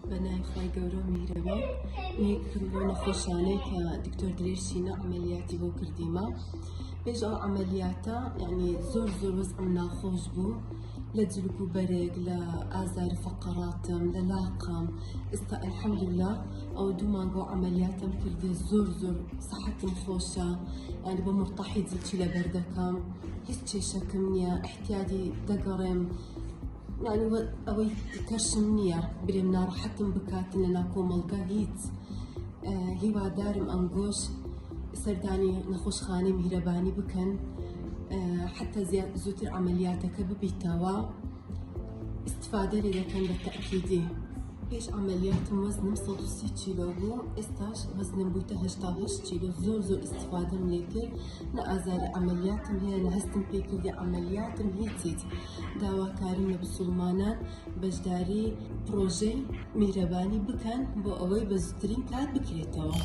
بنای خی گەورە میهرەبە یەکم بۆ نەخۆشانەی کە دکتۆر درێژچینە عملیاتی بۆ کردیمە پێش ئەو عملیاتە یعنی زۆر وەزعم ناخۆش بوو لە جلوک و بەرێک لە ئازاری فەقەراتم لە لاقم ئێستا ئەلحەمدولیلا ئەو 2 مانگ بۆ عملیاتم کردی زۆر سەحەتم خۆشە یعنی بە مرتەحی جلچی لەبەر دەکەم هیچ کێشەکەم نییە احتیاجی دەگەڕێم يعني ئەوەی کەشم نییە برێم ناڕەحەتم بکاتن لە ناو کۆمەڵگە هیچ هیوادارم ئەنگۆش سەردانی نەخۆشخانەی میهرەبانی بکەن حتى زووتر عملیاتەکە ببیتەوە استفادە لێ دەکەن بە تەئکیدی پێش عملیاتم وەزنم 130 کیلۆ بوو ئێستاش وەزنم بوویتە 88 کیلۆ زۆر استفادەم لێ کرد نە ئازاری عملیاتم هەیە نە هەستم پێ کردی عملیاتم هیچ داواکاریم لە بسوڵمانان بەشداری پرۆژەی میهرەبانی بکەن بۆ ئەوەی بە زووترین کات بکرێتەوە.